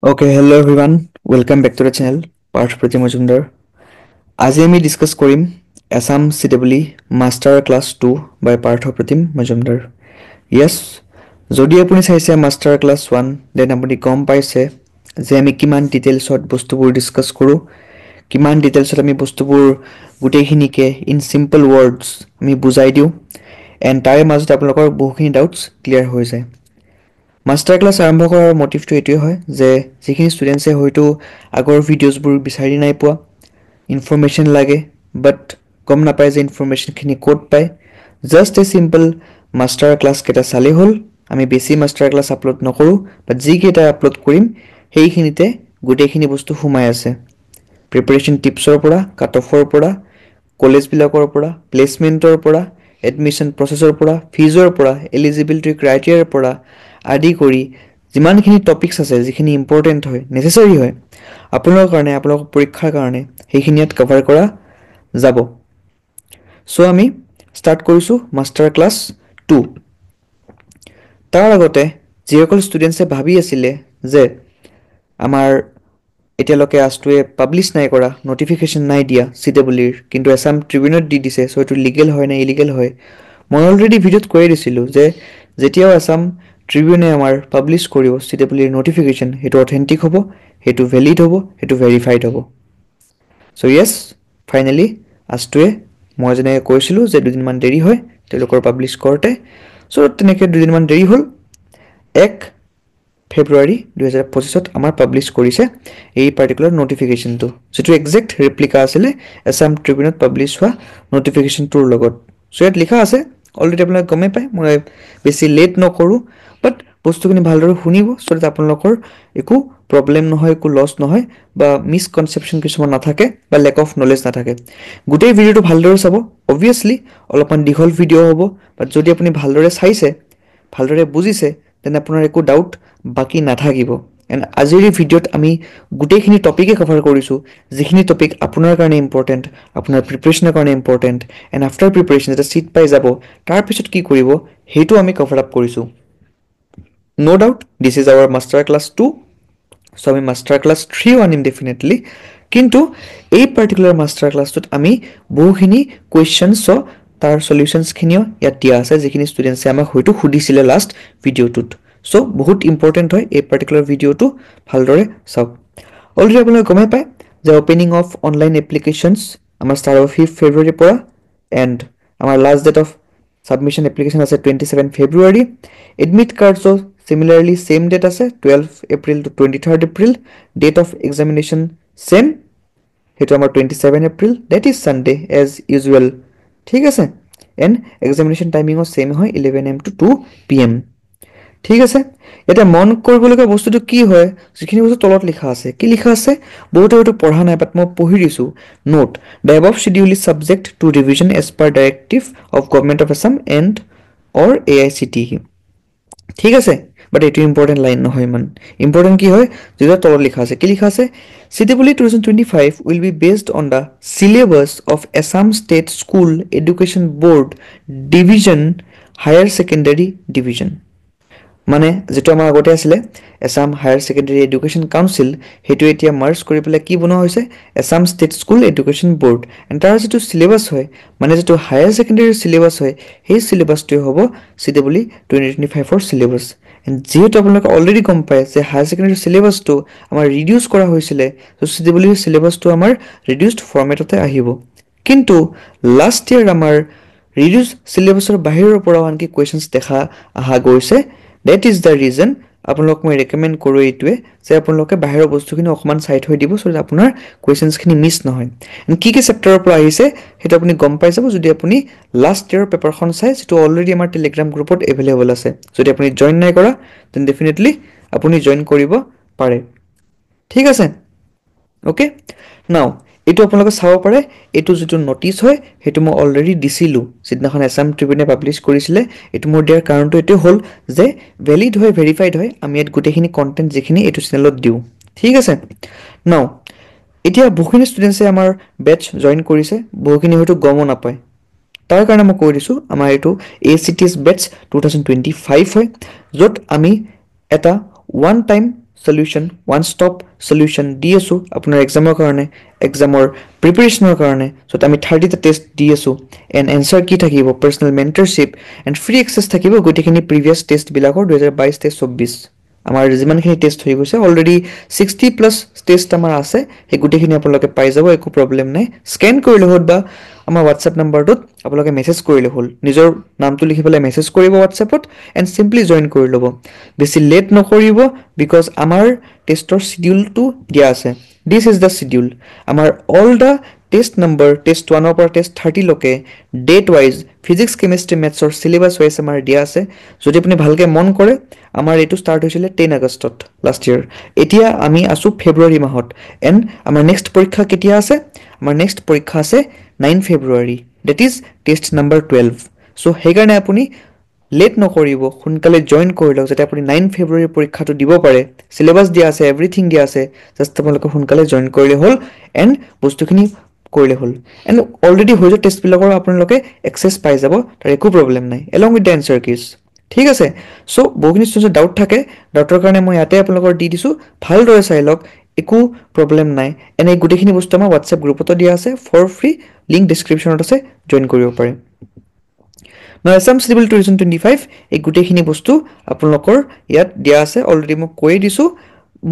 Okay, hello everyone. Welcome back to the channel. Parth Pratim Majumdar. আজি আমি discuss কৰিম Assam CEE master class 2 বাই Partha Pratim Majumdar. Yes, যদি আপুনি চাইছে মাষ্টাৰ ক্লাছ 1 দেন আপুনি গম পাইছে যে আমি কিমান ডিটেইলছত বস্তুবোৰ ডিসকাস কৰোঁ, কিমান ডিটেইলছত আমি বস্তুবোৰ গোটেইখিনিকে ইন সিম্পল ৱৰ্ডছ আমি বুজাই দিওঁ এণ্ড তাৰে মাজত আপোনালোকৰ বহুখিনি ডাউটছ ক্লিয়াৰ হৈ যায়। মাষ্টাৰ ক্লাছ আৰম্ভ কৰাৰ মটিভটো এইটোৱে হয় যে যিখিনি ষ্টুডেণ্টছে হয়তো আগৰ ভিডিঅ'ছবোৰ বিচাৰি নাই পোৱা, ইনফৰমেশ্যন লাগে বাট গম নাপায় যে ইনফৰমেশ্যনখিনি ক'ত পায়, জাষ্ট এ চিম্পল মাষ্টাৰ ক্লাছকেইটা চালেই হ'ল। আমি বেছি মাষ্টাৰ ক্লাছ আপলোড নকৰোঁ, বাট যিকেইটা আপলোড কৰিম সেইখিনিতে গোটেইখিনি বস্তু সোমাই আছে। প্ৰিপাৰেশ্যন টিপছৰ পৰা, কাট অফৰ পৰা, কলেজবিলাকৰ পৰা, প্লেচমেণ্টৰ পৰা, এডমিশ্যন প্ৰচেছৰ পৰা, ফিজৰ পৰা, এলিজিবিলিটি ক্ৰাইটেৰিয়াৰ পৰা আদি কৰি যিমানখিনি টপিকছ আছে যিখিনি ইম্পৰ্টেণ্ট হয়, নেচেচাৰী হয় আপোনালোকৰ কাৰণে, আপোনালোকৰ পৰীক্ষাৰ কাৰণে, সেইখিনি ইয়াত কভাৰ কৰা যাব। চ' আমি ষ্টাৰ্ট কৰিছোঁ মাষ্টাৰ ক্লাছ 2। তাৰ আগতে যিসকল ষ্টুডেণ্টছে ভাবি আছিলে যে আমাৰ এতিয়ালৈকে আজটোৱে পাব্লিছ নাই কৰা, নটিফিকেশ্যন নাই দিয়া CEEৰ, কিন্তু এছাম ট্ৰিবিউনত দি দিছে, চ' এইটো লিগেল হয় নে ইলিগেল হয়। মই অলৰেডি ভিডিঅ'ত কৈয়ে দিছিলোঁ যে যেতিয়াও এছাম ট্ৰিবিউনে আমাৰ পাব্লিছ কৰিব CEEৰ নটিফিকেশ্যন, সেইটো অথেণ্টিক হ'ব, সেইটো ভেলিড হ'ব, সেইটো ভেৰিফাইড হ'ব। চ' য়েছ, ফাইনেলি আজটোৱে মই যেনেকৈ কৈছিলোঁ যে দুদিনমান দেৰি হয় তেওঁলোকৰ পাব্লিছ কৰোঁতে, চ' তেনেকৈ দুদিনমান দেৰি হ'ল। 1 ফেব্ৰুৱাৰী 2025 আমাৰ পাব্লিছ কৰিছে এই পাৰ্টিকুলাৰ নটিফিকেশ্যনটো, যিটো একজেক্ট ৰেপ্লিকা আছিলে এছাম ট্ৰিবিউনত পাব্লিছ হোৱা নটিফিকেশ্যনটোৰ লগত। চ' ইয়াত লিখা আছে, অলৰেডি আপোনালোকে গমেই পায়, মই বেছি লেট নকৰোঁ, বাট বস্তুখিনি ভালদৰে শুনিব চ' দেট আপোনালোকৰ একো প্ৰব্লেম নহয়, একো লছ নহয় বা মিছকনচেপশ্যন কিছুমান নাথাকে বা লেক অফ নলেজ নাথাকে। গোটেই ভিডিঅ'টো ভালদৰে চাব। অবভিয়াছলি অলপমান দীঘল ভিডিঅ' হ'ব, বাট যদি আপুনি ভালদৰে চাইছে, ভালদৰে বুজিছে, তেনে আপোনাৰ একো ডাউট বাকী নাথাকিব। এণ্ড আজিৰ এই ভিডিঅ'ত আমি গোটেইখিনি টপিকে কভাৰ কৰিছোঁ, যিখিনি টপিক আপোনাৰ কাৰণে ইম্পৰ্টেণ্ট, আপোনাৰ প্ৰিপাৰেশ্যনৰ কাৰণে ইম্পৰ্টেণ্ট, এণ্ড আফটাৰ প্ৰিপাৰেশ্যন যেতিয়া ছিট পাই যাব তাৰপিছত কি কৰিব সেইটো আমি কভাৰ আপ কৰিছোঁ। No doubt, this is our master class 2. So আমি মাষ্টাৰ ক্লাছ 3 আনিম ডেফিনেটলি, কিন্তু এই পাৰ্টিকুলাৰ মাষ্টাৰ ক্লাছটোত আমি বহুখিনি কুৱেশ্যনছ তাৰ চলিউশ্যনছখিনিও ইয়াত দিয়া আছে, যিখিনি ষ্টুডেণ্টছে আমাক হয়তো সুধিছিলে লাষ্ট ভিডিঅ'টোত। চ' বহুত ইম্পৰ্টেণ্ট হয় এই পাৰ্টিকুলাৰ ভিডিঅ'টো, ভালদৰে চাওক। অলৰেডি আপোনালোকে গমেই পায় যে অপেনিং অফ অনলাইন এপ্লিকেশ্যনছ আমাৰ ষ্টাৰ্ট হ'ব 5 ফেব্ৰুৱাৰীৰ পৰা, এণ্ড আমাৰ last date of submission application আছে 27 ফেব্ৰুৱাৰী। এডমিট কাৰ্ডছৰ সিমিলাৰলি সেম ডেট আছে 12 April to 23 April. Date of examination same, সেইটো আমাৰ 27 এপ্ৰিল, date is Sunday as usual, ঠিক আছে। এণ্ড এক্সামিনেশ্যন টাইমিঙো সেম হয় 11 AM to 2 PM, ঠিক আছে। এতিয়া মন কৰিবলগীয়া বস্তুটো কি হয়, যিখিনি বস্তু তলত লিখা আছে, কি লিখা আছে বহুতে হয়তো পঢ়া নাই, বাট মই পঢ়ি দিছোঁ। Note, the above schedule is subject to revision as per directive of government of Assam and or AICTE, ঠিক আছে। বাট এইটো ইম্পৰ্টেণ্ট লাইন নহয়, ইমান ইম্পৰ্টেণ্ট কি হয় যিটো তলত লিখা আছে, কি লিখা আছে, CEEE 2025 will be based on the syllabus of Assam state school education board division higher secondary division. মানে যেটো আমাৰ আগতে আছিলে Assam higher secondary education council, সেইটো এতিয়া মাৰ্জ কৰি পেলাই কি বনোৱা হৈছে Assam state school education board. And তাৰ যিটো চিলেবাছ হয়, মানে যিটো হায়াৰ ছেকেণ্ডেৰী চিলেবাছ হয়, সেই চিলেবাছটোৱে হ'ব CEEE 2025ৰ চিলেবাছ। এণ্ড যিহেতু আপোনালোকে অলৰেডি গম পায় যে হায়াৰ ছেকেণ্ডেৰী চিলেবাছটো আমাৰ ৰিডিউচ কৰা হৈছিলে, ত' CEEৰ চিলেবাছটো আমাৰ ৰিডিউচড ফৰ্মেটতে আহিব। কিন্তু লাষ্ট ইয়াৰ আমাৰ ৰিডিউচ চিলেবাছৰ বাহিৰৰ পৰাও আনকি কুৱেশ্যনছ দেখা অহা গৈছে। ডেট ইজ দ্য ৰিজন আপোনালোক মই ৰেকমেণ্ড কৰোঁ এইটোৱে যে আপোনালোকে বাহিৰৰ বস্তুখিনি অকণমান চাই থৈ দিব, চ' আপোনাৰ কুৱেশ্যনছখিনি মিছ নহয়। কি কি চেপ্টাৰৰ পৰা আহিছে সেইটো আপুনি গম পাই যাব যদি আপুনি লাষ্ট ইয়াৰৰ পেপাৰখন চাই, যিটো অলৰেডি আমাৰ টেলিগ্ৰাম গ্ৰুপত এভেইলেবল আছে। যদি আপুনি জইন নাই কৰা তেন ডেফিনেটলি আপুনি জইন কৰিব পাৰে, ঠিক আছে। অ'কে, নাও এইটো আপোনালোকে চাব পাৰে, এইটো যিটো নটিচ হয় সেইটো মই অলৰেডি দিছিলোঁ যিদিনাখন আছাম ট্ৰিবিউনে পাব্লিছ কৰিছিলে। এইটো মোৰ দিয়াৰ কাৰণটো এইটো হ'ল যে ভেলিড হয়, ভেৰিফাইড হয়, আমি ইয়াত গোটেইখিনি কণ্টেণ্ট যিখিনি এইটো চেনেলত দিওঁ, ঠিক আছে। নাও এতিয়া বহুখিনি ষ্টুডেণ্টছে আমাৰ বেটছ জইন কৰিছে, বহুখিনি হয়তো গমো নাপায়, তাৰ কাৰণে মই কৈ দিছোঁ আমাৰ এইটো ACTS বেটছ 2025 হয়, য'ত আমি এটা one time solution one stop solution দি আছো আপোনাৰ এক্সামৰ কাৰণে এক্সামৰ প্ৰিপাৰেচনৰ কাৰণে সো আমি 30টা টেষ্ট দি আছো এণ্ড এনসাৰ কি থাকিব পাৰ্সোনাল মেন্টৰশিপ এণ্ড ফ্ৰী এক্সেস থাকিব গোটেইখিনি প্ৰিভিয়াছ টেষ্ট বিলাকৰ 2022 তে 24 আমাৰ যিমানখিনি টেষ্ট হৈ গৈছে অলৰেডি 60 প্লাস টেষ্ট আমাৰ আছে এই গোটেইখিনি আপোনালোকে পাই যাব একো প্ৰবলেম নাই স্ক্যান কৰিলে হ'ল বা আমাৰ WhatsApp নম্বৰটোত আপোনালোকে মেছেজ কৰিলে হ'ল নিজৰ নামটো লিখি পেলাই মেছেজ কৰিব WhatsAppত এণ্ড সিম্পলি জয়েন কৰি ল'ব বেছি লেট নকৰিব বিকজ আমাৰ টেষ্টৰ শিডিউলটো দিয়া আছে দিস ইজ দ্য শিডিউল আমাৰ all the test number test 1 পৰা টেষ্ট 30 লকে ডেট ওয়াইজ ফিজিক্স কেমিষ্ট্ৰি মেথছৰ সিলেবাস ওয়াইজ আমাৰ দিয়া আছে যদি আপুনি ভালকে মন কৰে আমাৰ এটো স্টাৰ্ট হৈছিল 10 আগষ্টত লাষ্ট ইয়াৰ এতিয়া আমি আছো ফেব্ৰুৱাৰী মাহত এণ্ড আমাৰ নেক্সট পৰীক্ষা কেতিয়া আছে আমাৰ নেক্সট পৰীক্ষা আছে 9 ফেব্ৰুৱাৰী that is test number 12 so হেগানে আপুনি লেট নকৰিব সোনকালে জয়েন কৰি লওক যাতে আপুনি 9 ফেব্ৰুৱাৰী পৰীক্ষাটো দিব পাৰে সিলেবাস দিয়া আছে এভৰিথিং দিয়া আছে জাস্ট আপোনালোকে সোনকালে জয়েন কৰিলে হ'ল এণ্ড বস্তুখিনি কৰিলে হ'ল এণ্ড অলৰেডি হৈ যোৱা টেষ্ট বিলাকৰ আপোনালোকে এক্সেস পাই যাব তাৰ একো প্ৰবলেম নাই along with the answer keys ঠিক আছে সো বহুখিনি ষ্টুডেন্টৰ ডাউট থাকে ডাউটৰ কাৰণে মই ইয়াতে আপোনালোকৰ দি দিছো ভালদৰে চাই লওক একো প্ৰবলেম নাই এনে গোটেইখিনি বস্তু আমাৰ WhatsApp গ্ৰুপতো দিয়া আছে ফৰ ফ্ৰী লিংক ডেসক্ৰিপচনত আছে জয়েন কৰিব পাৰে Now Assam Civil 2025 এই গুটেখিনি বস্তু আপোনালোকৰ ইয়াত দিয়া আছে অলৰেডি মই কৈ দিছো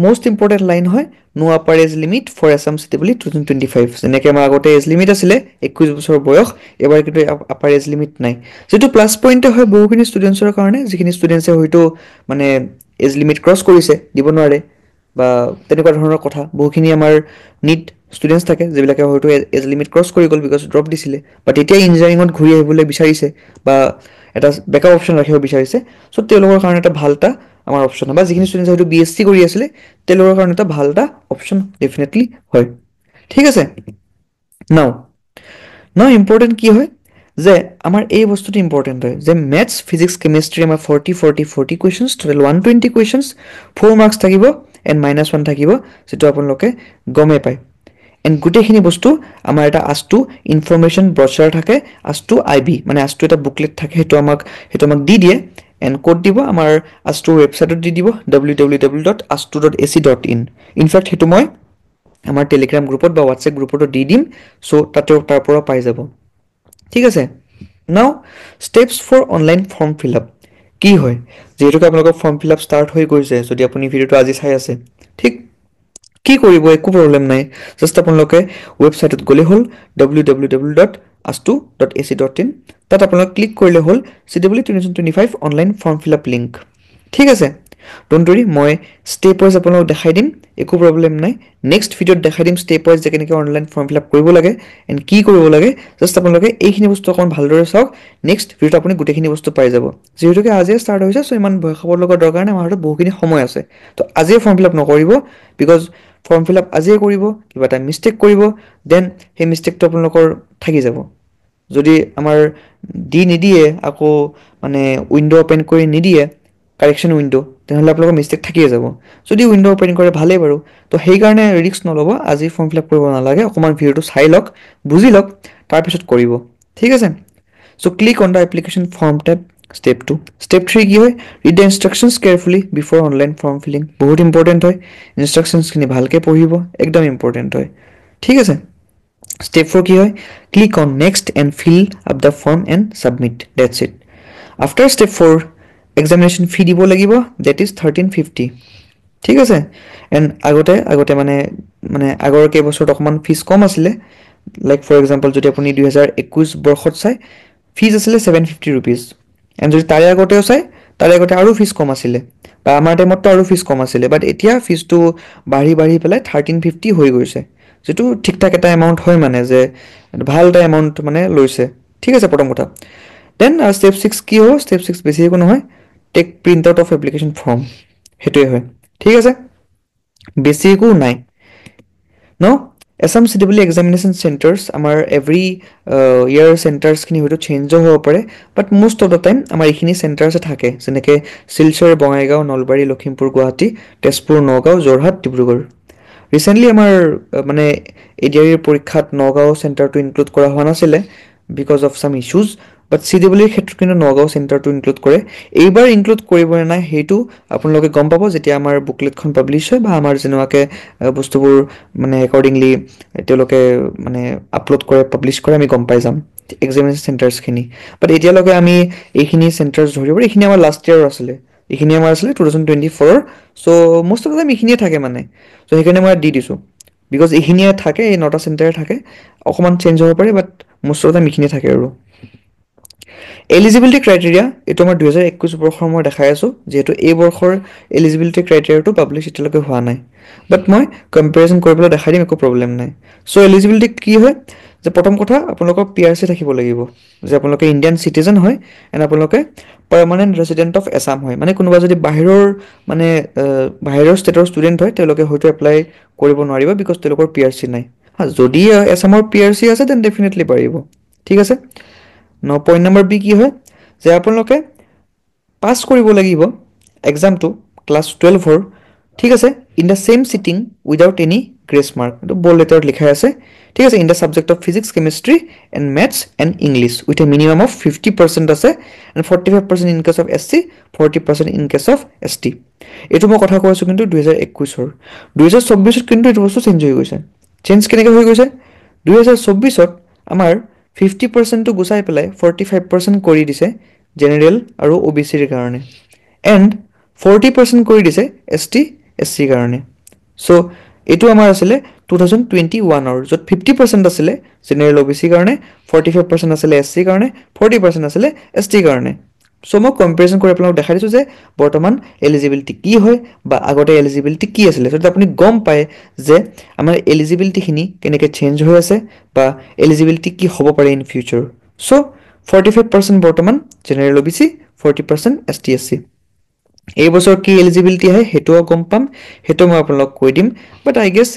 মোস্ট ইম্পৰ্টেন্ট লাইন হয় no upper age limit for Assam Civil 2025 যেনেকৈ আমাৰ আগতে এজ লিমিট আছিল 21 বছৰ বয়স এবাৰ কিন্তু আপাৰ এজ লিমিট নাই যেটো প্লাস পইণ্ট হয় বহুখিনি ষ্টুডেন্টছৰ কাৰণে যিখিনি ষ্টুডেন্টছে হয়তো মানে এজ লিমিট ক্ৰছ কৰিছে দিব নোৱাৰে বা তেনেকুৱা ধৰণৰ কথা বহুখিনি আমাৰ নিট ষ্টুডেন্টস থাকে যেবিলাকে হয়তো এজ লিমিট ক্ৰছ কৰি গল বিকজ ড্ৰপ দিছিলে বাট এতিয়া ইঞ্জিনিয়াৰিংত ঘূৰি আহিবলৈ বিচাৰিছে বা এটা বেকআপ অপচন ৰাখিব বিচাৰিছে সো তেওঁলোকৰ কাৰণে এটা ভালটা আমাৰ অপচন বা যিখিনি ষ্টুডেন্টস হয়তো বিএসসি কৰি আছিল তেওঁলোকৰ কাৰণে এটা ভালটা অপচন ডেফিনেটলি হয় ঠিক আছে নাও ইম্পৰ্টেন্ট কি হয় যে আমাৰ এই বস্তুটো ইম্পৰ্টেন্ট হয় যে ম্যাথছ ফিজিক্স কেমিষ্ট্ৰি আমাৰ 40 কোৱেশ্চনছ টোটাল 120 কোৱেশ্চনছ 4 মাৰ্কস থাকিব এণ্ড -1 থাকিব যেটো আপোনালোকে গমে পায় এণ্ড গুটেখিনি বস্তু আমাৰ এটা আস্তু ইনফৰমেশন ব্ৰচাৰ থাকে আস্তু আইবি মানে আস্তু এটা বুকলেট থাকে হেতু আমাক দি দিয়ে এণ্ড কোড দিব আমাৰ আস্তু ওয়েবসাইটত দি দিব www.astu.ac.in ইনফ্যাক্ট হেতু মই আমাৰ টেলিগ্ৰাম গ্ৰুপত বা WhatsApp গ্ৰুপত দি দিম সো তাতে তাৰ পৰা পাই যাব ঠিক আছে now steps for online form fill up কি হয় যেহেতু আপোনালোকৰ ফৰ্ম ফিল আপ ষ্টাৰ্ট হৈ গৈছে যদি আপুনি ভিডিওটো আজি চাই আছে ঠিক কি কৰিব একো প্ৰবলেম নাই জাস্ট আপোনালোকে ওয়েবসাইটত গলে হল www.astu.ac.in তাত আপোনালোকে ক্লিক কৰিলে হল CW 2025 online form fill up link ঠিক আছে ডোন্ট वरी মই স্টেপ ওয়াইজ আপোনালোক দেখাই দিম একো প্ৰবলেম নাই নেক্সট ভিডিওত দেখাই দিম স্টেপ ওয়াইজ যে কেনেকৈ অনলাইন ফৰ্ম ফিল আপ কৰিব লাগে এণ্ড কি কৰিব লাগে জাস্ট আপোনালোকে এইখিনি বস্তু অকন ভালদৰে চাওক নেক্সট ভিডিওত আপুনি গুটেখিনি বস্তু পাই যাব যেহেতু আজি ষ্টাৰ্ট হৈছে সো ইমান ভয় খাবৰ লগা দৰকাৰ নাই আমাৰ হাতত বহুখিনি সময় আছে তো আজি ফৰ্ম ফিল আপ নকৰিব বিকজ ফৰ্ম ফিল আপ আজি কৰিব কিবা এটা মিস্টেক কৰিব দেন হে মিস্টেকটো আপোনালোকৰ থাকি যাব যদি আমাৰ দি নিদিয়ে আকৌ মানে উইন্ডো ওপেন কৰি নিদিয়ে কাৰেকশন উইন্ডো তেনেহলে আপোনালোকৰ মিস্টেক থাকিয়ে যাব যদি উইন্ডো ওপেন কৰে ভালে বাৰু তো সেই কাৰণে ৰিস্ক নলব আজি ফৰ্ম ফিল আপ কৰিব নালাগে অকমান ভিডিওটো চাই লওক বুজি লওক তাৰ পিছত কৰিব ঠিক আছে so click on the application form tab Step 2 Step 3 কি হয় read the instructions carefully before online form filling বহুত ইম্পৰ্টেন্ট হয় ইনস্ট্ৰাকশনছ খিনি ভালকে পঢ়িব একদম ইম্পৰ্টেন্ট হয় ঠিক আছে Step 4 কি হয় click on next and fill up the form and submit that's it after step 4 examination fee দিব লাগিব that is 1350 ঠিক আছে and আগতে মানে আগৰ কে বছৰত অকমান ফিস কম আছিল like for example যদি আপুনি 2021 বৰ্ষত চাই ফিস আছিল 750 rupees and যদি তাৰে আগতেও চাই তাৰে আগতে আৰু ফিস কম আছিল বা আমাৰ টাইমত আৰু ফিস কম আছিল বাট এতিয়া ফিসটো বাঢ়ি পেলাই 1350 হৈ গৈছে যেটো ঠিকঠাক এটা এমাউন্ট হয় মানে যে ভাল এটা এমাউন্ট মানে লৈছে ঠিক আছে প্ৰথম কথা দেন স্টেপ 6 কি হ'ব স্টেপ 6 বেছি একো নহয় take print out of application form হেতুই হয় ঠিক আছে বেছি একো নাই নো Assam CW examination centers amar every year centers kini hoito change hobo pare but most of the time amar ekhini centers thake jeneke Silchar Bongaigaon Nolbari Lakhimpur Guwahati Tezpur Nagaon Jorhat Dibrugarh recently amar mane ADR porikhat Nagaon center to include kora howa nasile because of some issues বাট CWৰ ক্ষেত্ৰত কিন্তু Nagaon চেণ্টাৰটো include কৰে এইবাৰ include কৰিব নে নাই সেইটো আপোনালোকে গম পাব যেতিয়া আমাৰ বুকলেটখন পাব্লিছ হয় বা আমাৰ যেনেকুৱাকৈ বস্তুবোৰ মানে একৰ্ডিংলি তেওঁলোকে মানে আপলোড কৰে পাব্লিছ কৰে আমি গম পাই যাম এক্সামিনেশ্যন চেণ্টাৰ্ছখিনি বাট এতিয়ালৈকে আমি এইখিনি চেণ্টাৰ্ছ ধৰিব এইখিনি আমাৰ লাষ্ট ইয়াৰৰ আছিলে এইখিনি আমাৰ আছিলে 2024 চ' মষ্ট অফ টাইম এইখিনিয়ে থাকে মানে চ' সেইকাৰণে মই দি দিছোঁ বিকজ এইখিনিয়ে থাকে এই 9টা চেণ্টাৰে থাকে অকণমান চেঞ্জ হ'ব পাৰে বাট মষ্ট অফ টাইম এইখিনিয়ে থাকে আৰু এলিজিবিলিটি ক্ৰাইটেৰিয়া এইটো আমাৰ 2021 বৰ্ষৰ মই দেখাই আছোঁ যিহেতু এই বৰ্ষৰ এলিজিবিলিটি ক্ৰাইটেৰিয়াটো পাব্লিছ এতিয়ালৈকে হোৱা নাই বাট মই কম্পেৰিজন কৰিবলৈ দেখাই দিম একো প্ৰব্লেম নাই চ' এলিজিবিলিটি কি হয় যে প্ৰথম কথা আপোনালোকৰ PRC থাকিব লাগিব যে আপোনালোকে ইণ্ডিয়ান চিটিজেন হয় এণ্ড আপোনালোকে পাৰ্মানেণ্ট ৰেচিডেণ্ট অফ এছাম হয় মানে কোনোবা যদি বাহিৰৰ মানে বাহিৰৰ ষ্টেটৰ ষ্টুডেণ্ট হয় তেওঁলোকে হয়তো এপ্লাই কৰিব নোৱাৰিব বিকজ তেওঁলোকৰ PRC নাই যদি এছামৰ PRC আছে দেন ডেফিনেটলি পাৰিব ঠিক আছে পইণ্ট নম্বৰ বি কি হয় যে আপোনালোকে পাছ কৰিব লাগিব এক্সামটো ক্লাছ 12ৰ ঠিক আছে in the same sitting without any grace mark এইটো বল্ড লেটাৰত লিখাই আছে ঠিক আছে in the subject of physics chemistry and maths and English with a minimum of 50% আছে and 45% in case of SC 40% in case of ST এইটো মই কথা কৈ আছোঁ কিন্তু 2021ৰ 2024ত কিন্তু এইটো বস্তু চেঞ্জ হৈ গৈছে চেঞ্জ কেনেকৈ হৈ গৈছে 2024ত আমাৰ 50%টো গুচাই পেলাই 45% কৰি দিছে জেনেৰেল আৰু OBCৰ কাৰণে এণ্ড 40% কৰি দিছে ST SC কাৰণে চ' এইটো আমাৰ আছিলে 2021ৰ য'ত 50% আছিলে জেনেৰেল OBC কাৰণে 45% আছিলে SC কাৰণে 40% আছিলে ST কাৰণে চ' মই কম্পেৰিজন কৰি আপোনালোকক দেখাই দিছোঁ যে বৰ্তমান এলিজিবিলিটি কি হয় বা আগতে এলিজিবিলিটি কি আছিলে যদি আপুনি গম পায় যে আমাৰ এলিজিবিলিটিখিনি কেনেকৈ চেঞ্জ হৈ আছে বা এলিজিবিলিটি কি হ'ব পাৰে ইন ফিউচাৰ চ' 45% বৰ্তমান জেনেৰেল OBC 40% ST SC এই বছৰ কি এলিজিবিলিটি আহে সেইটোও গম পাম সেইটো মই আপোনালোকক কৈ দিম বাট আই গেছ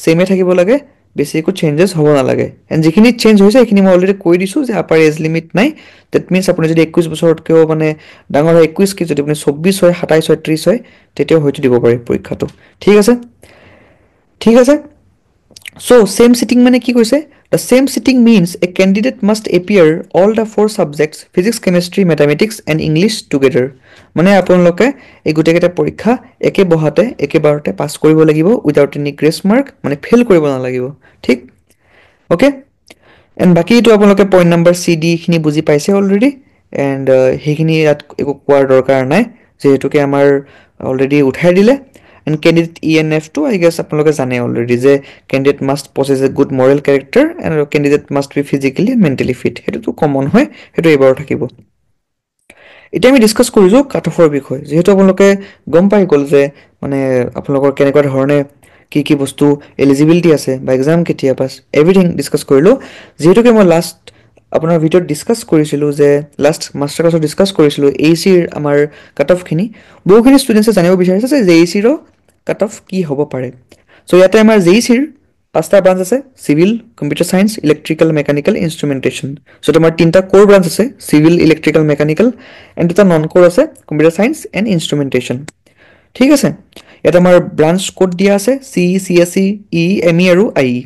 ছেমে থাকিব লাগে বেছি একো চেঞ্জেছ হ'ব নালাগে এণ্ড যিখিনি চেঞ্জ হৈছে সেইখিনি মই অলৰেডি কৈ দিছোঁ যে আপাৰ এজ লিমিট নাই ডেট মিনছ আপুনি যদি 21 বছৰতকৈও মানে ডাঙৰ হয় 21 কি যদি আপুনি 24 হয় 27 হয় 30 হয় তেতিয়াও হয়তো দিব পাৰে পৰীক্ষাটো ঠিক আছে So, same sitting মানে কি কৈছে the same sitting means a candidate must appear all the 4 subjects physics chemistry mathematics and English together মানে আপোনালোকে এই গোটেইকেইটা পৰীক্ষা একে বহাতে একেবাৰতে পাছ কৰিব লাগিব উইদাউট এনি গ্ৰেছ মাৰ্ক মানে ফেল কৰিব নালাগিব ঠিক ওকে এণ্ড বাকী এইটো আপোনালোকে পইণ্ট নম্বৰ CD খিনি বুজি পাইছে অলৰেডি এণ্ড সেইখিনি ইয়াত একো কোৱাৰ দৰকাৰ নাই যিহেতুকে আমাৰ অলৰেডি উঠাই দিলে and candidate ENF2 I guess আপোনালোকে জানে অলৰেডি যে candidate must possess a good moral character and candidate must be physically and mentally fit হেতুটো কমন হয় হেতু এবাৰ থাকিব এটা আমি ডিসকাস কৰিছো কাট অফৰ বিষয় যেহেতু আপোনালোকে গম পাই গল যে মানে আপোনালোকৰ কেনেকুৱা ধৰণে কি কি বস্তু এলিজিবিলিটি আছে বা এক্সাম কেতিয়া পাস এভৰিথিং ডিসকাস কৰিলো যেহেতুকে মই লাষ্ট আপোনাৰ ভিডিঅ'ত ডিসকাস কৰিছিলো যে লাষ্ট মাষ্টাৰ ক্লাছত ডিসকাস কৰিছিলো ACৰ আমাৰ কাট অফ খিনি বহুখিনি ষ্টুডেন্টছে জানিব বিচাৰিছে যে ACৰ কাট অফ কি হ'ব পাৰে সো ইয়াতে আমাৰ JECৰ পাঁচটা ব্ৰাঞ্চ আছে civil computer science electrical mechanical instrumentation so তোমাৰ তিনটা কোৰ ব্ৰাঞ্চ আছে সিভিল ইলেক্ট্ৰিক্যাল মেকানিক্যাল এণ্ড দুটা নন কোৰ আছে কম্পিউটাৰ সায়েন্স এণ্ড ইনস্ট্ৰুমেন্টেশন ঠিক আছে ইয়াতে আমাৰ ব্ৰাঞ্চ কোড দিয়া আছে CE CSE EE ME আৰু IE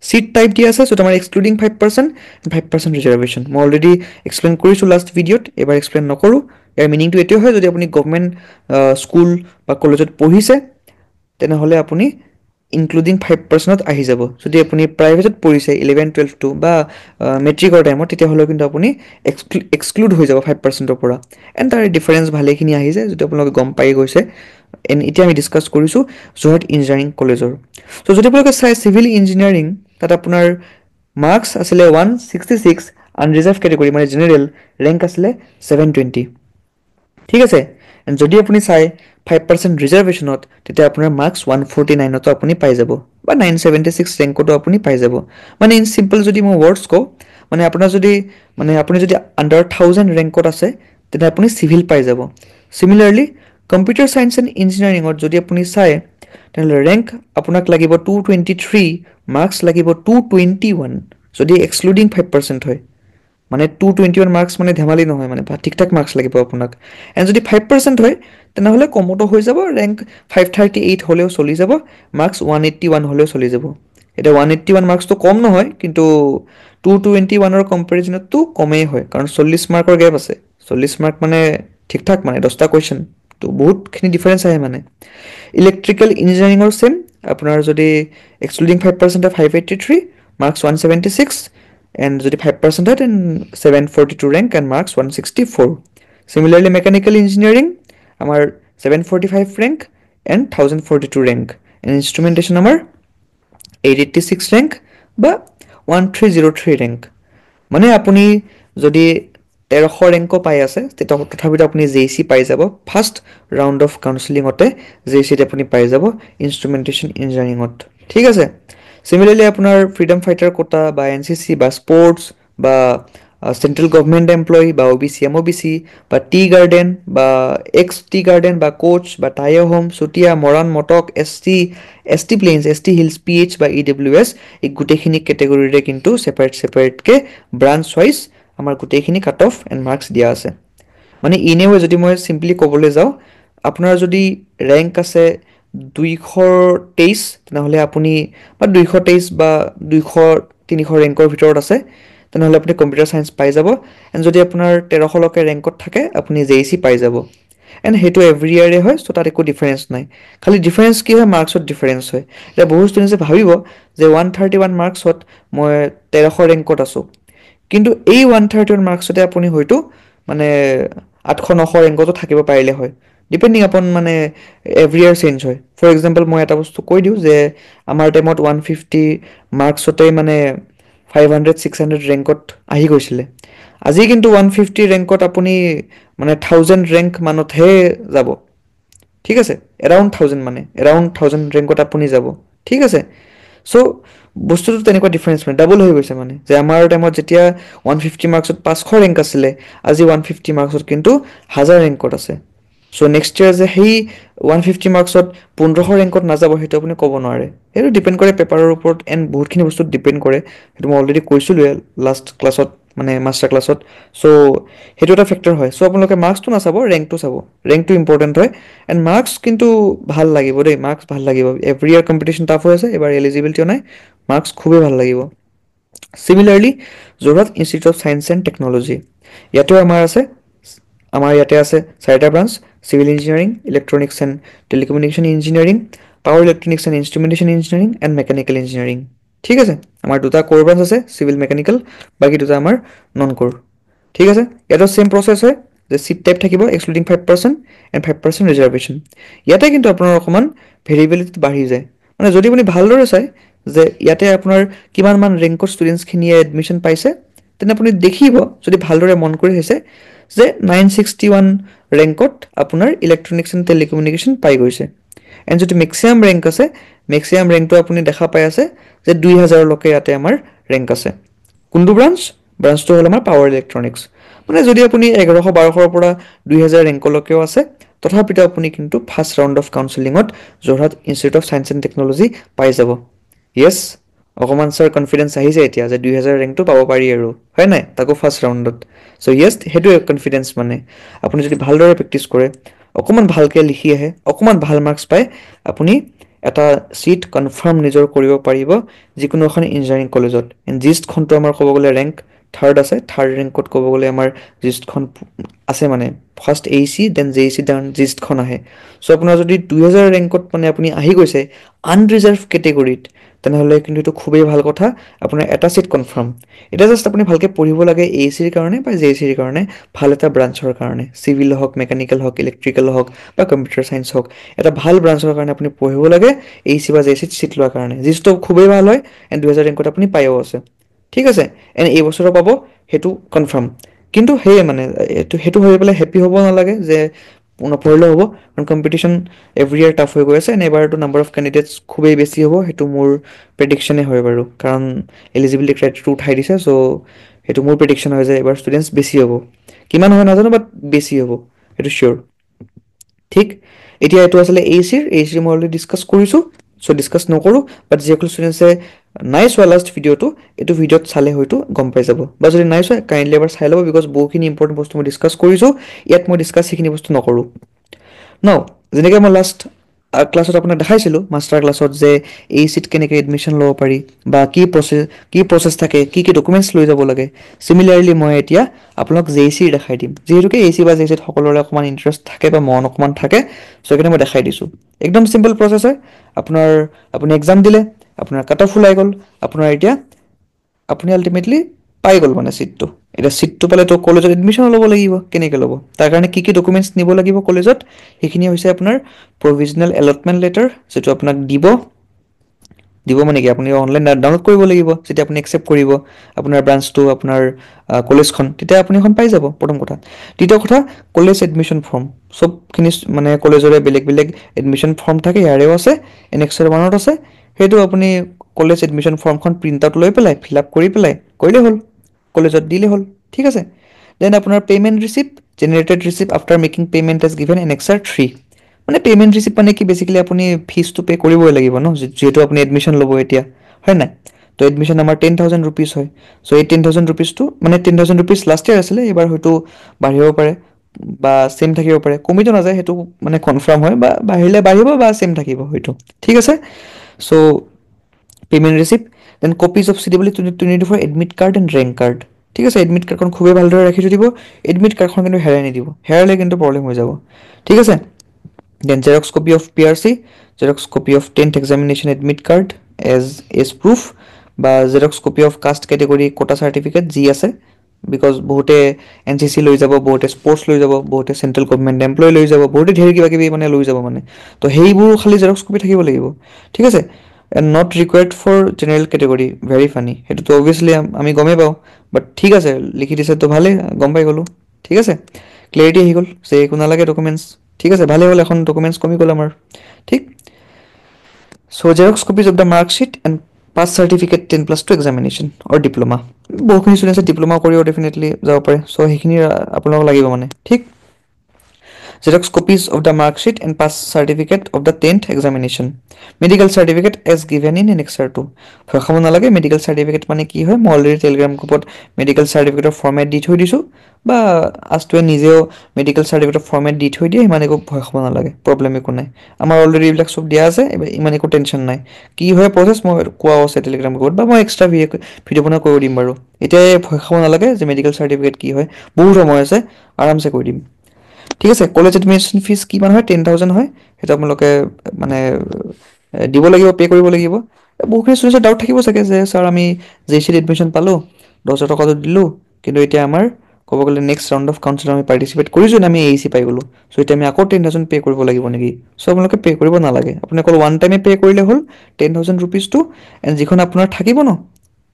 seat type দিয়া আছে সো তোমাৰ excluding 5% and 5% reservation মই অলৰেডি এক্সপ্লেইন কৰিছো লাষ্ট ভিডিঅ'ত এবাৰ এক্সপ্লেইন নকৰো ইয়াৰ মিনিংটো এটো হয় যদি আপুনি গভৰ্নমেন্ট স্কুল বা কলেজত পঢ়িছে তেনেহলে আপুনি ইনক্লুডিং 5% আহি যাব যদি আপুনি প্ৰাইভেটত পঢ়িছে 11 12 টু বা মেট্ৰিকৰ টাইমত তেতিয়া হলে কিন্তু আপুনি এক্সক্লুড হৈ যাব 5% ৰ পৰা এণ্ড তাৰ ডিফাৰেন্স ভালেখিনি আহি যায় যদি আপোনালোকে গম পাই গৈছে এণ্ড এতিয়া আমি ডিসকাস কৰিছো যোৰহাট ইঞ্জিনিয়াৰিং কলেজৰ সো যদি আপোনালোকে চাই সিভিল ইঞ্জিনিয়াৰিং তাত আপোনাৰ মাৰ্কস আছিল 166 আনৰিজাৰ্ভ ক্যাটাগৰী মানে জেনাৰেল ৰেংক আছিল 720 ঠিক আছে এণ্ড যদি আপুনি চাই 5% ৰিজাৰ্ভেশনত তেতিয়া আপোনাৰ মাৰ্কস 149 ত আপুনি পাই যাব বা 976 ৰেংকটো আপুনি পাই যাব মানে ইন সিম্পল যদি মই ওয়াৰ্ডছ কও মানে আপোনাৰ যদি মানে আপুনি যদি আন্ডাৰ 1000 ৰেংকত আছে তেতিয়া আপুনি সিভিল পাই যাব সিমিলাৰলি কম্পিউটাৰ সায়েন্স এণ্ড ইঞ্জিনিয়াৰিংত যদি আপুনি চাই তেনে ৰেংক আপোনাক লাগিব 223 মাৰ্কস লাগিব 221 যদি এক্সক্লুডিং 5% হয় মানে 221 মাৰ্কস মানে ধেমালি নহয় মানে ঠিকঠাক মাৰ্কস লাগিব আপোনাক এণ্ড যদি 5% হয় তেনেহলে কমটো হৈ যাব ৰেংক 538 হলেও চলি যাব মাৰ্কস 181 হলেও চলি যাব এটা 181 মাৰ্কছটো কম নহয়, কিন্তু 221ৰ কম্পেৰিজনততো কমেই হয়, কাৰণ 40 মাৰ্কৰ গেপ আছে। 40 মাৰ্ক মানে ঠিক ঠাক, মানে 10টা কুৱেশ্যন, তো বহুতখিনি ডিফাৰেঞ্চ আহে মানে। ইলেক্ট্ৰিকেল ইঞ্জিনিয়াৰিঙৰ চেম, আপোনাৰ যদি এক্সক্লুডিং 5% হয় 583, মাৰ্কছ 176, এণ্ড যদি 5% হয় then 742 rank and marks 164। Similarly mechanical engineering আমাৰ 745 rank and 1042 rank, and instrumentation আমাৰ 886 ৰেংক বা 1303 ৰেংক। মানে আপুনি যদি 1300 ৰেংকো পাই আছে, তেতিয়া তথাপিতো আপুনি JEC পাই যাব। ফাৰ্ষ্ট ৰাউণ্ড অফ কাউন্সেলিঙতে JECত আপুনি পাই যাব ইনষ্ট্ৰুমেণ্টেশ্যন ইঞ্জিনিয়াৰিঙত, ঠিক আছে। চিমিলাৰলি আপোনাৰ ফ্ৰীডম ফাইটাৰ কোটা বা NCC বা স্পৰ্টছ বা চেণ্ট্ৰেল গভৰ্ণমেণ্ট এমপ্লয়ী বা OBC MOBC বা টি গাৰ্ডেন বা এক্স টি গাৰ্ডেন বা কোচ বা Tai' Ahom, Chutiya, Moran, Matak, ST plains, ST hills, PH বা EWS, এই গোটেইখিনি কেটেগৰীৰে কিন্তু ছেপাৰেটকৈ ব্ৰাঞ্চ ৱাইজ আমাৰ গোটেইখিনি কাট অফ এণ্ড মাৰ্কছ দিয়া আছে। মানে ইনেও যদি মই চিম্পলি ক'বলৈ যাওঁ, আপোনাৰ যদি ৰেংক আছে 223, তেনেহ'লে আপুনি বা 223 বা 200-300 ৰেংকৰ ভিতৰত আছে, তেনেহ'লে আপুনি কম্পিউটাৰ ছায়েন্স পাই যাব। এণ্ড যদি আপোনাৰ 1300লৈকে ৰেংকত থাকে, আপুনি JEC পাই যাব। এণ্ড সেইটো এভৰি ইয়াৰে হয়, চ' তাত একো ডিফাৰেঞ্চ নাই। খালি ডিফাৰেঞ্চ কি হয়, মাৰ্কছত ডিফাৰেঞ্চ হয়। এতিয়া বহু ষ্টুডেণ্টছে ভাবিব যে 131 মাৰ্কছত মই 1300 ৰেংকত আছোঁ, কিন্তু এই 131 মাৰ্কছতে আপুনি হয়তো মানে 800-900 ৰেংকতো থাকিব পাৰিলে হয়, ডিপেণ্ডিং আপন মানে এভৰি ইয়াৰ চেঞ্জ হয়। ফৰ এক্সাম্পল মই এটা বস্তু কৈ দিওঁ যে আমাৰ টাইমত 150 মাৰ্কছতেই মানে 500-600 ৰেংকত আহি গৈছিলে। আজি কিন্তু 150 ৰেংকত আপুনি মানে 1000 ৰেংক মানতহে যাব, ঠিক আছে, এৰাউণ্ড 1000 ৰেংকত আপুনি যাব, ঠিক আছে। চ' বস্তুটো তেনেকুৱা ডিফাৰেঞ্চ মানে ডাবল হৈ গৈছে, মানে যে আমাৰ টাইমত যেতিয়া 150 মাৰ্কছত 500 ৰেংক আছিলে, আজি 150 মাৰ্কছত কিন্তু 1000 ৰেংকত আছে। চ' নেক্সট ইয়াৰ যে সেই 150 মাৰ্কছত 1500 ৰেংকত নাযাব, সেইটো আপুনি ক'ব নোৱাৰে। সেইটো ডিপেণ্ড কৰে পেপাৰৰ ওপৰত, এণ্ড বহুতখিনি বস্তুত ডিপেণ্ড কৰে। সেইটো মই অলৰেডি কৈছিলোঁৱে লাষ্ট ক্লাছত, মানে মাষ্টাৰ ক্লাছত। চ' সেইটো এটা ফেক্টৰ হয়। চ' আপোনালোকে মাৰ্কছটো নাচাব, ৰেংকটো চাব। ৰেংকটো ইম্পৰ্টেণ্ট হয়, এণ্ড মাৰ্কছ কিন্তু ভাল লাগিব দেই, মাৰ্কছ ভাল লাগিব। এভৰি ইয়াৰ কম্পিটিশ্যন টাফ হৈ আছে, এইবাৰ এলিজিবিলিটিও নাই, মাৰ্কছ খুবেই ভাল লাগিব। Similarly Jorhat institute of science and technology, ইয়াতো আমাৰ ইয়াতে আছে 4টা branch: civil engineering, electronics and telecommunication engineering, power electronics and instrumentation engineering and mechanical engineering, ঠিক আছে। আমাৰ 2টা ক'ৰ ব্ৰাঞ্চ আছে, চিভিল মেকানিকেল, বাকী 2টা আমাৰ নন ক'ৰ, ঠিক আছে। ইয়াতো ছেইম প্ৰচেছ হয় যে চিট টাইপ থাকিব এক্সক্লুডিং 5% এণ্ড 5% ৰিজাৰ্ভেশ্যন। ইয়াতে কিন্তু আপোনাৰ অকণমান ভেৰিয়েবিলিটি বাঢ়ি যায়, মানে যদি আপুনি ভালদৰে চায় যে ইয়াতে আপোনাৰ কিমানমান ৰেংকৰ ষ্টুডেণ্টছখিনিয়ে এডমিশ্যন পাইছে, তেনে আপুনি দেখিব, যদি ভালদৰে মন কৰি চাইছে, যে 961 ৰেংকত আপোনাৰ ইলেক্ট্ৰনিক্স এণ্ড টেলিকমিউনিকেশ্যন পাই গৈছে। এণ্ড যদি মেক্সিমাম ৰেংক আছে, মেক্সিমাম ৰেংকটো আপুনি দেখা পাই আছে যে 2000লৈকে ইয়াতে আমাৰ ৰেংক আছে। কোনটো ব্ৰাঞ্চটো হ'ল আমাৰ পাৱাৰ ইলেক্ট্ৰনিক্স। মানে যদি আপুনি 1100-1200ৰ পৰা 2000 ৰেংকলৈকেও আছে, তথাপিতো আপুনি কিন্তু ফাৰ্ষ্ট ৰাউণ্ড অফ কাউন্সেলিঙত Jorhat institute of science and technology পাই যাব। য়েছ, অকণমান ছাৰ কনফিডেঞ্চ আহিছে এতিয়া যে 2000 ৰেংকটো পাব পাৰি আৰু, হয় নাই, তাকো ফাৰ্ষ্ট ৰাউণ্ডত। চ' য়েছ, সেইটোৱে কনফিডেঞ্চ। মানে আপুনি যদি ভালদৰে প্ৰেক্টিছ কৰে, অকণমান ভালকৈ লিখি আহে, অকণমান ভাল মাৰ্কছ পায়, আপুনি এটা চিট কনফাৰ্ম নিজৰ কৰিব পাৰিব যিকোনো এখন ইঞ্জিনিয়াৰিং কলেজত। এণ্ড জিষ্টখনটো আমাৰ ক'ব গ'লে ৰেংক 3rd আছে। 3rd ৰেংকত ক'ব গ'লে আমাৰ জিষ্টখন আছে, মানে first AC then JEC then জিষ্টখন আহে। চ' আপোনাৰ যদি 2000 ৰেংকত মানে আপুনি আহি গৈছে আনৰিজাৰ্ভ কেটেগৰীত, তেনেহ'লে কিন্তু এইটো খুবেই ভাল কথা, আপোনাৰ এটা চিট কনফাৰ্ম। এতিয়া জাষ্ট আপুনি ভালকৈ পঢ়িব লাগে AECৰ কাৰণে বা JECৰ কাৰণে, ভাল এটা ব্ৰাঞ্চৰ কাৰণে, চিভিল হওক, মেকানিকেল হওক, ইলেক্ট্ৰিকেল হওক বা কম্পিউটাৰ ছায়েন্স হওক, এটা ভাল ব্ৰাঞ্চৰ কাৰণে আপুনি পঢ়িব লাগে AEC বা JECত চিট লোৱাৰ কাৰণে। জিষ্টটো খুবেই ভাল হয়, এণ্ড 2000 ৰেংকত আপুনি পায়ো আছে, ঠিক আছে। এণ্ড এই বছৰো পাব, সেইটো কনফাৰ্ম। কিন্তু সেয়ে মানে সেইটো হৈ পেলাই হেপ্পী হ'ব নালাগে যে নপঢ়িলেও হ'ব, কাৰণ কম্পিটিশ্যন এভৰি ইয়াৰ টাফ হৈ গৈ আছে। এণ্ড এবাৰটো নাম্বাৰ অফ কেণ্ডিডেটছ খুবেই বেছি হ'ব, সেইটো মোৰ প্ৰেডিকশ্যনেই হয় বাৰু, কাৰণ এলিজিবিলিটি ক্ৰাইটেৰিয়াটো উঠাই দিছে। চ' সেইটো মোৰ প্ৰেডিকশ্যন হয় যে এইবাৰ ষ্টুডেণ্টছ বেছি হ'ব, কিমান হয় নাজানো, বাট বেছি হ'ব, সেইটো চিয়'ৰ। ঠিক, এতিয়া এইটো আছিলে AECৰ মই অলৰেডি ডিছকাছ কৰিছোঁ, চ' ডিছকাছ নকৰোঁ। বাট যিসকল ষ্টুডেণ্টছে নাই চোৱা লাষ্ট ভিডিঅ'টো, এইটো ভিডিঅ'ত চালে হয়তো গম পাই যাব, বা যদি নাই চোৱা কাইণ্ডলি এবাৰ চাই ল'ব, বিকজ বহুখিনি ইম্পৰ্টেণ্ট বস্তু মই ডিছকাছ কৰিছোঁ, ইয়াত মই ডিছকাছ সেইখিনি বস্তু নকৰোঁ। নাও যেনেকৈ মই লাষ্ট ক্লাছত আপোনাক দেখাইছিলোঁ মাষ্টাৰ ক্লাছত যে AECত কেনেকৈ এডমিশ্যন ল'ব পাৰি বা কি প্ৰচেছ থাকে, কি ডকুমেণ্টছ লৈ যাব লাগে। চিমিলাৰলি মই এতিয়া আপোনাক JECৰ দেখাই দিম, যিহেতুকে AC বা JECত সকলোৰে অকণমান ইণ্টাৰেষ্ট থাকে বা মন অকণমান থাকে, চ' সেইকাৰণে মই দেখাই দিছোঁ। একদম চিম্পল প্ৰচেছ হয়। আপুনি এক্সাম দিলে, আপোনাৰ কাট অফ ওলাই গ'ল, আপোনাৰ এতিয়া আপুনি আল্টিমেটলি পাই গ'ল মানে ছিটটো। এতিয়া ছিটটো পালেতো কলেজত এডমিশ্যন ল'ব লাগিব। কেনেকৈ ল'ব, তাৰ কাৰণে কি ডকুমেণ্টছ নিব লাগিব কলেজত, সেইখিনি হৈছে আপোনাৰ প্ৰভিজনেল এলটমেণ্ট লেটাৰ, যিটো আপোনাক দিব মানে কি আপুনি অনলাইন ডাউনলোড কৰিব লাগিব। যেতিয়া আপুনি একচেপ্ট কৰিব আপোনাৰ ব্ৰাঞ্চটো, আপোনাৰ কলেজখন, তেতিয়া আপুনি এখন পাই যাব প্ৰথম কথা। দ্বিতীয় কথা, কলেজ এডমিশ্যন ফৰ্ম। চবখিনি মানে কলেজৰে বেলেগ বেলেগ এডমিশ্যন ফৰ্ম থাকে, ইয়াৰেও আছে, Annexure 1ত আছে। সেইটো আপুনি কলেজ এডমিশ্যন ফৰ্মখন প্ৰিণ্ট আউট লৈ পেলাই ফিল আপ কৰি পেলাই কৰিলেই হ'ল, কলেজত দিলেই হ'ল। ঠিক আছে। দেন আপোনাৰ payment receipt, generated receipt after making payment as given Annexure 3। মানে পে'মেণ্ট ৰিচিপ্ট মানে কি, বেচিকেলি আপুনি ফিজটো পে' কৰিবই লাগিব ন, যিহেতু আপুনি এডমিশ্যন ল'ব এতিয়া, হয় নাই? তো এডমিশ্যন আমাৰ 10,000 ৰুপিজ হয়। চ' এই 10,000 ৰুপিজটো মানে 10,000 ৰুপিজ লাষ্ট ইয়েৰ আছিলে, এইবাৰ হয়তো বাঢ়িব পাৰে বা ছেম থাকিব পাৰে, কমিতো নাযায়, সেইটো মানে কনফাৰ্ম হয়, বা বাঢ়িলে বাঢ়িব বা ছেম থাকিব হয়তো। ঠিক আছে। So' payment receipt, then copies of CW 2024 admit card and rank card. ঠিক আছে। এডমিট কাৰ্ডখন খুবেই ভালদৰে ৰাখি থৈ দিব। এডমিট কাৰ্ডখন কিন্তু হেৰাই নিদিব, হেৰালে কিন্তু প্ৰব্লেম হৈ যাব। ঠিক আছে। Then xerox copy of PRC, xerox copy of 10th examination admit card as proof, বা xerox copy of caste category quota certificate যি আছে, বিকজ বহুতে NCC লৈ যাব, বহুতে স্পৰ্টছ লৈ যাব, বহুতে চেণ্ট্ৰেল গভৰ্ণমেণ্ট এমপ্লয় লৈ যাব, বহুতে ধেৰ কিবা কিবি মানে লৈ যাব মানে, তো সেইবোৰ খালি জেৰক্স কপি থাকিব লাগিব। ঠিক আছে। And not required for general category, very funny, সেইটোতো অভিয়াছলি আমি গমেই পাওঁ, বাট ঠিক আছে, লিখি দিছেতো ভালেই, গম পাই গ'লোঁ। ঠিক আছে। ক্লেৰিটি আহি গ'ল যে একো নালাগে ডকুমেণ্টছ। ঠিক আছে, ভালেই হ'ল, এখন ডকুমেণ্টছ কমি গ'ল আমাৰ। ঠিক। So' xerox copies of the marksheet and pass certificate 10+2 examination or diploma. বহুখিনি ষ্টুডেণ্টছে ডিপ্ল'মা কৰিও ডেফিনেটলি যাব পাৰে, চ' সেইখিনি আপোনালোকক লাগিব মানে। ঠিক। Xerox copies of the mark sheet and pass certificate of the 10th examination. Medical certificate as given in Annexure 2. ভয় খাব নালাগে, মেডিকেল চাৰ্টিফিকেট মানে কি হয়, মই অলৰেডি টেলিগ্ৰাম গ্ৰুপত মেডিকেল চাৰ্টিফিকেটৰ ফৰ্মেট দি থৈ দিছোঁ, বা আজটোৱে নিজেও মেডিকেল চাৰ্টিফিকেটৰ ফৰ্মেট দি থৈ দিয়ে, ইমান একো ভয় খাব নালাগে, প্ৰব্লেম একো নাই। আমাৰ অলৰেডি এইবিলাক চব দিয়া আছে, ইমান একো টেনশ্যন নাই। কি হয় প্ৰচেছ মই কোৱাও আছে টেলিগ্ৰাম গ্ৰুপত, বা মই এক্সট্ৰা ভিডিঅ' বনাই কৰি দিম বাৰু। এতিয়াই ভয় খাব নালাগে যে মেডিকেল চাৰ্টিফিকেট কি হয়, বহুত সময় আছে, আৰামছে কৰি দিম। ঠিক আছে। কলেজ এডমিশ্যন ফিজ কিমান হয়, 10,000 হয়। সেইটো আপোনালোকে মানে দিব লাগিব, পে' কৰিব লাগিব। বহুখিনি ষ্টুডেণ্টৰ ডাউট থাকিব চাগে যে ছাৰ আমি JECত এডমিশ্যন পালোঁ, 10,000 টকাটো দিলোঁ, কিন্তু এতিয়া আমাৰ ক'ব গ'লে নেক্সট ৰাউণ্ড অফ কাউঞ্চিলত আমি পাৰ্টিচিপেট কৰিছোঁ, আমি AEC পাই গ'লোঁ, চ' এতিয়া আমি আকৌ 10,000 পে' কৰিব লাগিব নেকি? চ' আপোনালোকে পে' কৰিব নালাগে, আপুনি অকল ওৱান টাইমে পে' কৰিলে হ'ল 10,000 ৰুপিজটো, এণ্ড যিখন আপোনাৰ থাকিব ন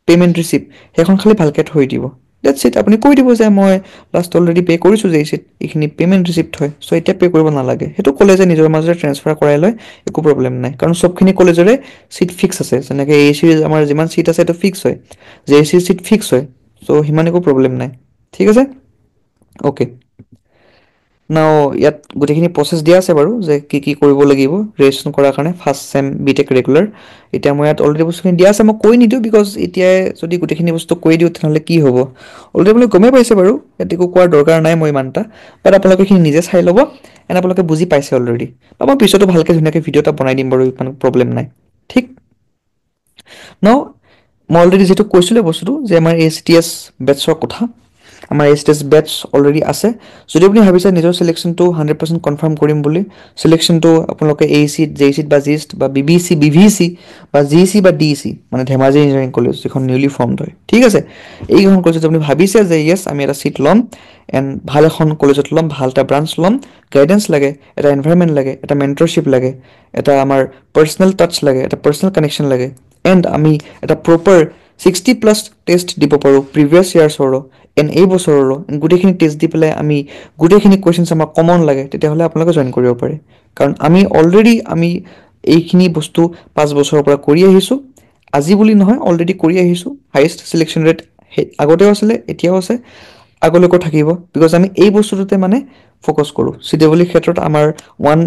পে'মেণ্ট ৰিচিপ্ট, সেইখন খালি ভালকৈ থৈ দিব। That's it. আপুনি কৈ দিব যে মই লাষ্ট অলৰেডি পে' কৰিছোঁ JECত, এইখিনি পে'মেণ্ট ৰিচিপ্ট হয়, চ' এতিয়া পে' কৰিব নালাগে। সেইটো কলেজে নিজৰ মাজতে ট্ৰেন্সফাৰ কৰাই লয়, একো প্ৰব্লেম নাই, কাৰণ চবখিনি কলেজৰে ছিট ফিক্স আছে। যেনেকৈ AECৰ আমাৰ যিমান ছিট আছে সেইটো ফিক্স হয়, JECৰ ছিট ফিক্স হয়, চ' সিমান একো প্ৰব্লেম নাই। ঠিক আছে। অ'কে। নাও ইয়াত গোটেইখিনি প্ৰচেছ দিয়া আছে বাৰু, যে কি কৰিব লাগিব ৰেজিষ্ট্ৰেশ্যন কৰাৰ কাৰণে ফাৰ্ষ্ট ছেম BTech ৰেগুলাৰ। এতিয়া মই ইয়াত অলৰেডি বস্তুখিনি দিয়া আছে, মই কৈ নিদিওঁ, বিকজ এতিয়াই যদি গোটেইখিনি বস্তু কৈ দিওঁ তেনেহ'লে কি হ'ব, অলৰেডি আপোনালোকে গমেই পাইছে বাৰু, ইয়াত একো কোৱাৰ দৰকাৰ নাই মই ইমান এটা, বাট আপোনালোকে এইখিনি নিজে চাই ল'ব, এণ্ড আপোনালোকে বুজি পাইছে অলৰেডি, বা মই পিছতো ভালকৈ ধুনীয়াকৈ ভিডিঅ' এটা বনাই দিম বাৰু, ইমান প্ৰব্লেম নাই। ঠিক। নাও মই অলৰেডি যিহেতু কৈছিলোঁ বস্তুটো যে আমাৰ ACTS বেটছৰ কথা, আমাৰ ACTS বেটছ অলৰেডি আছে। যদি আপুনি ভাবিছে নিজৰ চিলেকশ্যনটো 100% কনফাৰ্ম কৰিম বুলি, চিলেকশ্যনটো আপোনালোকে AECত, JECত বা GIST বা BBC, BVC বা GEC বা DEC, মানে ধেমাজি ইঞ্জিনিয়াৰিং কলেজ, যিখন নিউলি ফৰ্মড হয়। ঠিক আছে। এইখন কলেজত আপুনি ভাবিছে যে য়েছ আমি এটা ছিট ল'ম, এণ্ড ভাল এখন কলেজত ল'ম, ভাল এটা ব্ৰাঞ্চ ল'ম, গাইডেঞ্চ লাগে, এটা এনভাইৰনমেণ্ট লাগে, এটা মেণ্টৰশ্বিপ লাগে, এটা আমাৰ পাৰ্চনেল টাচ লাগে, এটা পাৰ্চনেল কানেকশ্যন লাগে, এণ্ড আমি এটা প্ৰপাৰ 60+ টেষ্ট দিব পাৰোঁ প্ৰিভিয়াছ ইয়াৰ্ছৰো এণ্ড এই বছৰৰো, গোটেইখিনি টেষ্ট দি পেলাই আমি গোটেইখিনি কুৱেশ্যনছ আমাক কমন লাগে, তেতিয়াহ'লে আপোনালোকে জইন কৰিব পাৰে। কাৰণ আমি অলৰেডি এইখিনি বস্তু 5 বছৰৰ পৰা কৰি আহিছোঁ, আজি বুলি নহয়, অলৰেডি কৰি আহিছোঁ। হায়েষ্ট চিলেকশ্যন ৰেট আগতেও আছিলে, এতিয়াও আছে, আগলৈকেও থাকিব, বিকজ আমি এই বস্তুটোতে মানে ফ'কাছ কৰোঁ। CW ক্ষেত্ৰত আমাৰ ওৱান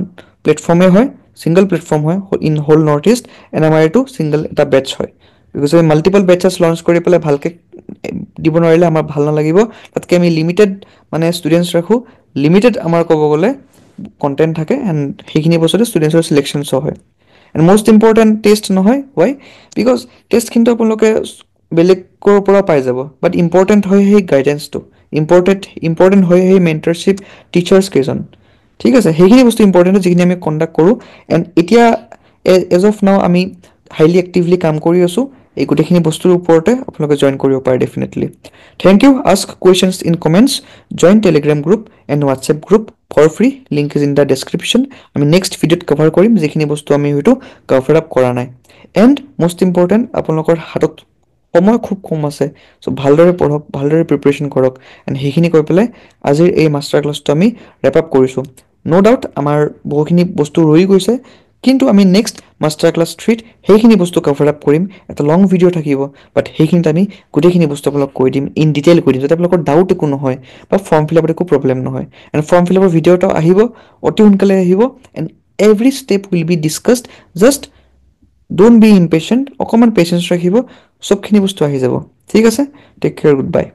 প্লেটফৰ্মেই হয়, ছিংগল প্লেটফৰ্ম হয় in whole North East, and আমাৰ এইটো ছিংগল এটা বেটছ হয়, বিকজ আমি মাল্টিপল বেটছেছ লঞ্চ কৰি পেলাই ভালকৈ দিব নোৱাৰিলে আমাৰ ভাল নালাগিব। তাতকৈ আমি লিমিটেড মানে ষ্টুডেণ্টছ ৰাখোঁ, লিমিটেড আমাৰ ক'ব গ'লে কণ্টেণ্ট থাকে এণ্ড সেইখিনি বস্তুতে ষ্টুডেণ্টছৰ চিলেকশ্যনছো হয় এণ্ড মষ্ট ইম্পৰ্টেণ্ট টেষ্ট নহয় ৱাই বিকজ টেষ্টখিনিতো আপোনালোকে বেলেগৰ পৰা পাই যাব বাট ইম্পৰ্টেণ্ট হয় সেই গাইডেন্সটো ইম্পৰ্টেণ্ট হয় সেই মেণ্টৰশ্বিপ টিচাৰ্ছ কেইজন ঠিক আছে সেইখিনি বস্তু ইম্পৰ্টেণ্ট হয় যিখিনি আমি কণ্ডাক্ট কৰোঁ এণ্ড এতিয়া এজ অফ নাও আমি হাইলি এক্টিভলি কাম কৰি আছোঁ এই গোটেইখিনি বস্তুৰ ওপৰতে আপোনালোকে জইন কৰিব পাৰে definitely thank you ask questions in comments join Telegram group and WhatsApp group for free link is in the description আমি নেক্সট ভিডিঅ'ত কভাৰ কৰিম যিখিনি বস্তু আমি হয়তো কভাৰ আপ কৰা নাই এণ্ড মষ্ট ইম্পৰ্টেণ্ট আপোনালোকৰ হাতত সময় খুব কম আছে চ' ভালদৰে পঢ়ক ভালদৰে প্ৰিপেৰেশ্যন কৰক এণ্ড সেইখিনি কৈ পেলাই আজিৰ এই মাষ্টাৰ ক্লাছটো আমি ৰেপ আপ কৰিছোঁ ন' ডাউট আমাৰ বহুখিনি বস্তু ৰৈ গৈছে কিন্তু আমি নেক্সট মাষ্টাৰ ক্লাছ 3ত সেইখিনি বস্তু কভাৰ আপ কৰিম এটা লং ভিডিঅ' থাকিব বাট সেইখিনিত আমি গোটেইখিনি বস্তু আপোনালোক কৈ দিম ইন ডিটেইল কৈ দিম যাতে আপোনালোকৰ ডাউট একো নহয় বা ফৰ্ম ফিল আপত একো প্ৰব্লেম নহয় এণ্ড ফৰ্ম ফিল আপৰ ভিডিঅ' এটা আহিব অতি সোনকালে আহিব and every step will be discussed just don't be impatient অকণমান পেচেঞ্চ ৰাখিব চবখিনি বস্তু আহি যাব ঠিক আছে টেক কেয়াৰ গুড বাই